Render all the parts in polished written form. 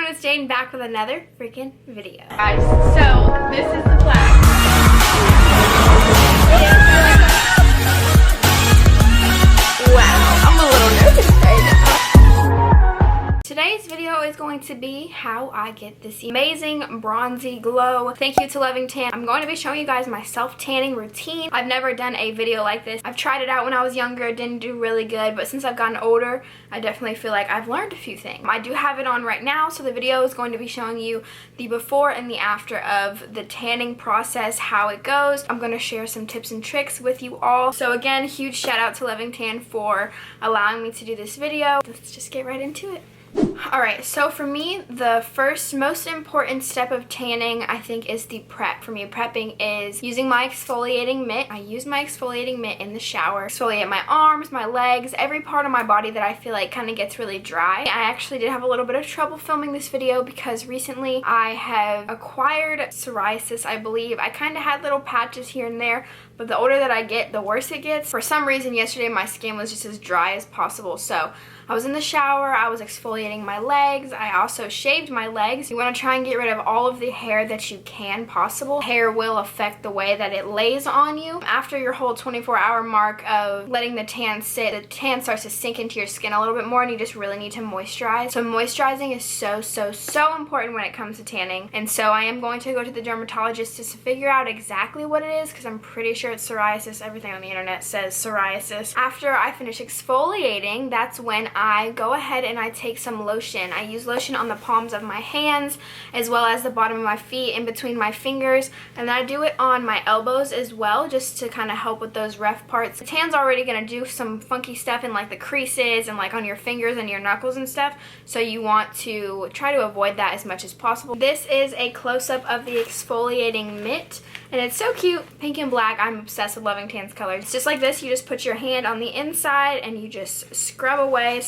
everyone, it's Jaiden back with another freaking video. Guys, so this is the flag. Wow, I'm a little nervous right now. Today's video is going to be how I get this amazing bronzy glow. Thank you to Loving Tan. I'm going to be showing you guys my self-tanning routine. I've never done a video like this. I've tried it out when I was younger. It didn't do really good, but since I've gotten older, I definitely feel like I've learned a few things. I do have it on right now, so the video is going to be showing you the before and the after of the tanning process, how it goes. I'm going to share some tips and tricks with you all. So again, huge shout out to Loving Tan for allowing me to do this video. Let's just get right into it. Alright, so for me, the first most important step of tanning, I think, is the prep. For me, prepping is using my exfoliating mitt. I use my exfoliating mitt in the shower. Exfoliate my arms, my legs, every part of my body that I feel like kind of gets really dry. I actually did have a little bit of trouble filming this video because recently I have acquired psoriasis, I believe. I kind of had little patches here and there, but the older that I get, the worse it gets. For some reason, yesterday my skin was just as dry as possible, so I was in the shower, I was exfoliating my legs, I also shaved my legs. You want to try and get rid of all of the hair that you can possible. Hair will affect the way that it lays on you. After your whole 24-hour mark of letting the tan sit, the tan starts to sink into your skin a little bit more and you just really need to moisturize. So moisturizing is so important when it comes to tanning. And so I am going to go to the dermatologist just to figure out exactly what it is because I'm pretty sure it's psoriasis. Everything on the internet says psoriasis. After I finish exfoliating, that's when I go ahead and I take some lotion. I use lotion on the palms of my hands as well as the bottom of my feet, in between my fingers, and then I do it on my elbows as well, just to kind of help with those rough parts. The tan's already going to do some funky stuff in like the creases and like on your fingers and your knuckles and stuff, so you want to try to avoid that as much as possible. This is a close-up of the exfoliating mitt, and it's so cute, pink and black. I'm obsessed with Loving Tan's colors. It's just like this. You just put your hand on the inside and you just scrub away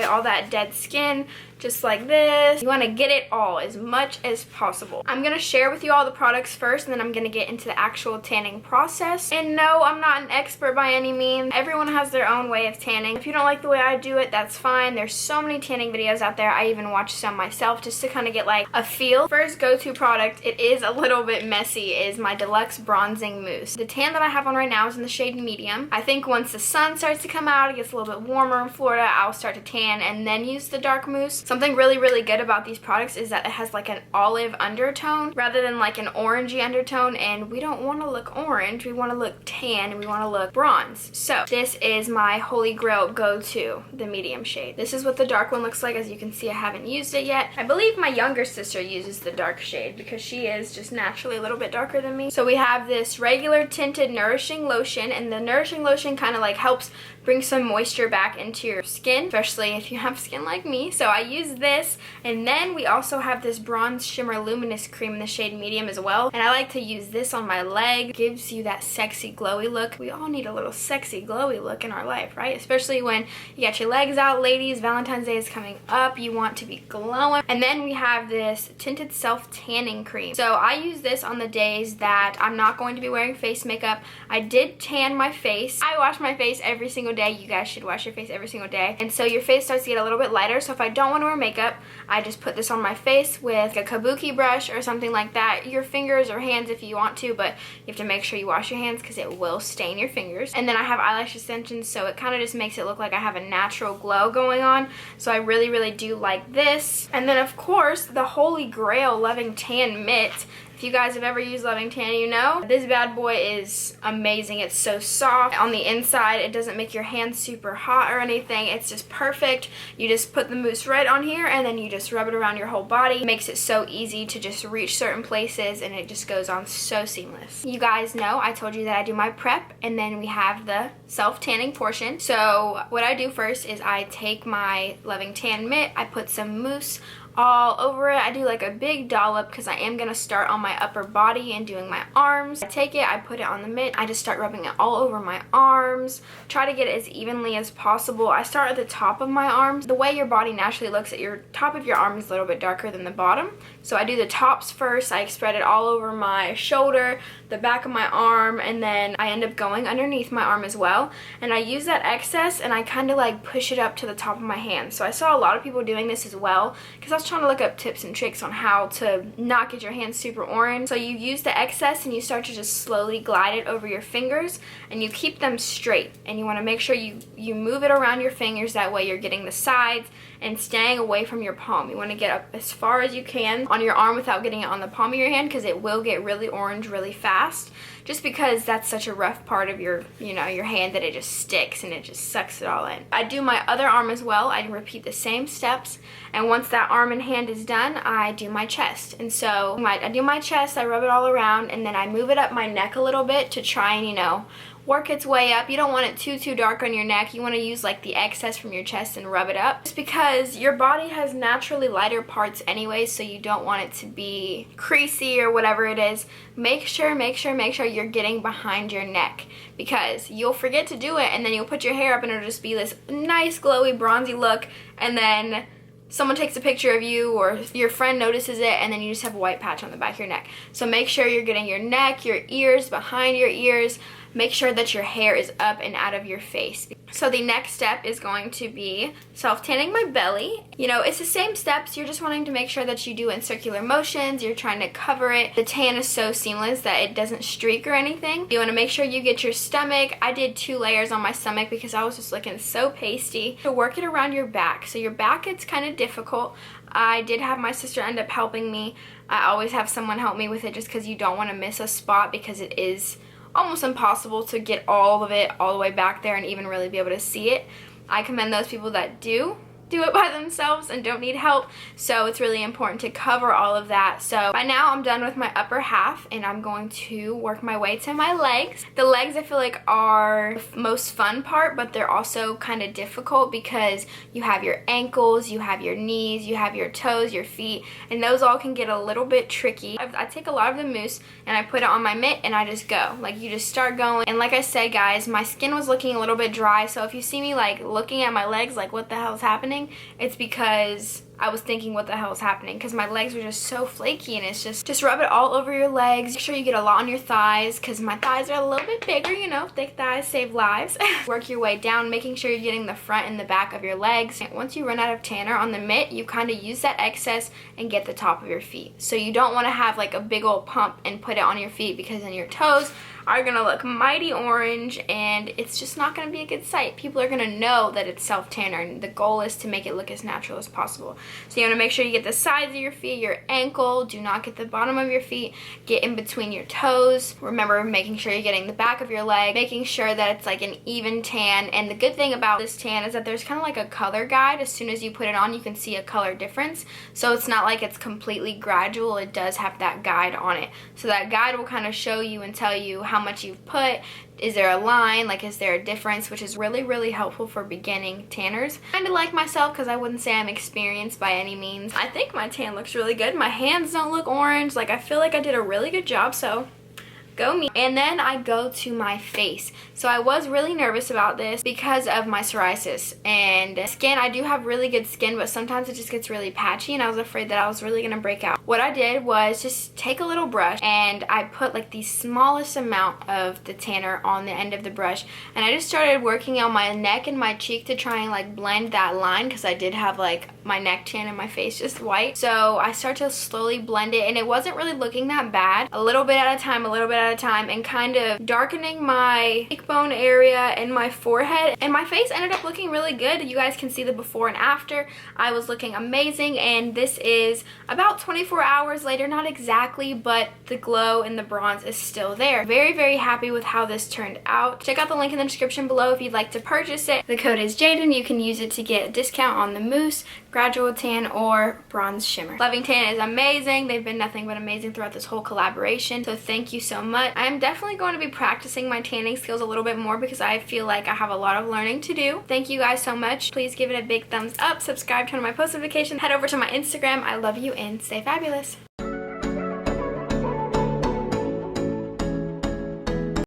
all that dead skin, just like this. You want to get it all as much as possible. I'm going to share with you all the products first, and then I'm going to get into the actual tanning process. And no, I'm not an expert by any means. Everyone has their own way of tanning. If you don't like the way I do it, that's fine. There's so many tanning videos out there. I even watch some myself just to kind of get like a feel. First go-to product, it is a little bit messy, is my Deluxe Bronzing Mousse. The tan that I have on right now is in the shade medium. I think once the sun starts to come out, it gets a little bit warmer in Florida, I'll start to tan and then use the dark mousse. Something really good about these products is that it has like an olive undertone rather than like an orangey undertone, and we don't want to look orange, we want to look tan, and we want to look bronze. So this is my holy grail go-to, the medium shade. This is what the dark one looks like. As you can see, I haven't used it yet. I believe my younger sister uses the dark shade because she is just naturally a little bit darker than me. So we have this regular tinted nourishing lotion, and the nourishing lotion kind of like helps bring some moisture back into your skin, especially if you have skin like me. So I use this, and then we also have this bronze shimmer luminous cream in the shade medium as well, and I like to use this on my leg. It gives you that sexy glowy look. We all need a little sexy glowy look in our life, right? Especially when you got your legs out, ladies. Valentine's Day is coming up, you want to be glowing. And then we have this tinted self tanning cream. So I use this on the days that I'm not going to be wearing face makeup. I did tan my face. I wash my face every single day. You guys should wash your face every single day, and so your face starts to get a little bit lighter. So if I don't want to wear makeup, I just put this on my face with a kabuki brush or something like that. Your fingers or hands if you want to, but you have to make sure you wash your hands because it will stain your fingers. And then I have eyelash extensions, so it kind of just makes it look like I have a natural glow going on. So I really do like this. And then of course the holy grail Loving Tan mitt. If you guys have ever used Loving Tan, you know this bad boy is amazing. It's so soft on the inside. It doesn't make your hands super hot or anything. It's just perfect. You just put the mousse right on here and then you just rub it around your whole body. It makes it so easy to just reach certain places, and it just goes on so seamless. You guys know I told you that I do my prep, and then we have the self-tanning portion. So what I do first is I take my Loving Tan mitt, I put some mousse all over it. I do like a big dollop because I am going to start on my my upper body and doing my arms. I take it, I put it on the mitt, I just start rubbing it all over my arms. Try to get it as evenly as possible. I start at the top of my arms. The way your body naturally looks at your top of your arm is a little bit darker than the bottom. So I do the tops first, I spread it all over my shoulder, the back of my arm, and then I end up going underneath my arm as well. And I use that excess and I kind of like push it up to the top of my hand. So I saw a lot of people doing this as well because I was trying to look up tips and tricks on how to not get your hands super orange. So you use the excess and you start to just slowly glide it over your fingers and you keep them straight. And you want to make sure you move it around your fingers, that way you're getting the sides and staying away from your palm. You want to get up as far as you can on your arm without getting it on the palm of your hand because it will get really orange really fast, just because that's such a rough part of your, your hand that it just sticks and it just sucks it all in. I do my other arm as well. I repeat the same steps, and once that arm and hand is done, I do my chest. And so I do my chest, I rub it all around, and then I move it up my neck a little bit to try and, work its way up. You don't want it too dark on your neck. You want to use like the excess from your chest and rub it up. Just because your body has naturally lighter parts anyway, so you don't want it to be creasy or whatever it is. Make sure you're getting behind your neck, because you'll forget to do it and then you'll put your hair up and it'll just be this nice glowy bronzy look, and then someone takes a picture of you or your friend notices it and then you just have a white patch on the back of your neck. So make sure you're getting your neck, your ears, behind your ears. Make sure that your hair is up and out of your face. So the next step is going to be self-tanning my belly. It's the same steps. You're just wanting to make sure that you do in circular motions. You're trying to cover it. The tan is so seamless that it doesn't streak or anything. You want to make sure you get your stomach. I did 2 layers on my stomach because I was just looking so pasty. To work it around your back. So your back, it's kind of difficult. I did have my sister end up helping me. I always have someone help me with it just because you don't want to miss a spot, because it is almost impossible to get all of it all the way back there and even really be able to see it. I commend those people that do it by themselves and don't need help, so it's really important to cover all of that. So by now I'm done with my upper half and I'm going to work my way to my legs. The legs I feel like are the most fun part, but they're also kind of difficult because you have your ankles, you have your knees, you have your toes, your feet, and those all can get a little bit tricky. I take a lot of the mousse and I put it on my mitt and I just go. Like, you just start going. And like I said, guys, my skin was looking a little bit dry, so if you see me like looking at my legs like what the hell is happening, it's because I was thinking what the hell is happening, because my legs were just so flaky. And it's just rub it all over your legs. Make sure you get a lot on your thighs, because my thighs are a little bit bigger, thick thighs save lives. Work your way down, making sure you're getting the front and the back of your legs. And once you run out of tanner on the mitt, you kind of use that excess and get the top of your feet. So you don't want to have like a big old pump and put it on your feet, because then your toes are gonna look mighty orange and it's just not gonna be a good sight. People are gonna know that it's self-tanner, and the goal is to make it look as natural as possible. So you wanna make sure you get the sides of your feet, your ankle, do not get the bottom of your feet, get in between your toes. Remember, making sure you're getting the back of your leg, making sure that it's like an even tan. And the good thing about this tan is that there's kind of like a color guide. As soon as you put it on, you can see a color difference. So it's not like it's completely gradual. It does have that guide on it. So that guide will kind of show you and tell you how much you've put. Is there a line? Like, is there a difference? Which is really helpful for beginning tanners. Kind of like myself, because I wouldn't say I'm experienced by any means. I think my tan looks really good. My hands don't look orange. Like, I feel like I did a really good job, so go me. And then I go to my face. So I was really nervous about this because of my psoriasis and skin. I do have really good skin, but sometimes it just gets really patchy, and I was afraid that I was really gonna break out. What I did was just take a little brush and I put like the smallest amount of the tanner on the end of the brush, and I just started working on my neck and my cheek to try and like blend that line, because I did have like my neck tan and my face just white. So I started to slowly blend it, and it wasn't really looking that bad. A little bit at a time, and kind of darkening my cheekbone area and my forehead, and my face ended up looking really good. You guys can see the before and after. I was looking amazing, and this is about 24 hours later. Not exactly, but the glow and the bronze is still there. Very happy with how this turned out. Check out the link in the description below if you'd like to purchase it. The code is Jaiden. You can use it to get a discount on the mousse, gradual tan, or bronze shimmer. Loving Tan is amazing. They've been nothing but amazing throughout this whole collaboration, so thank you so much. I'm definitely going to be practicing my tanning skills a little bit more, because I feel like I have a lot of learning to do. Thank you guys so much. Please give it a big thumbs up, subscribe, turn on my post notifications, head over to my Instagram. I love you and stay fabulous.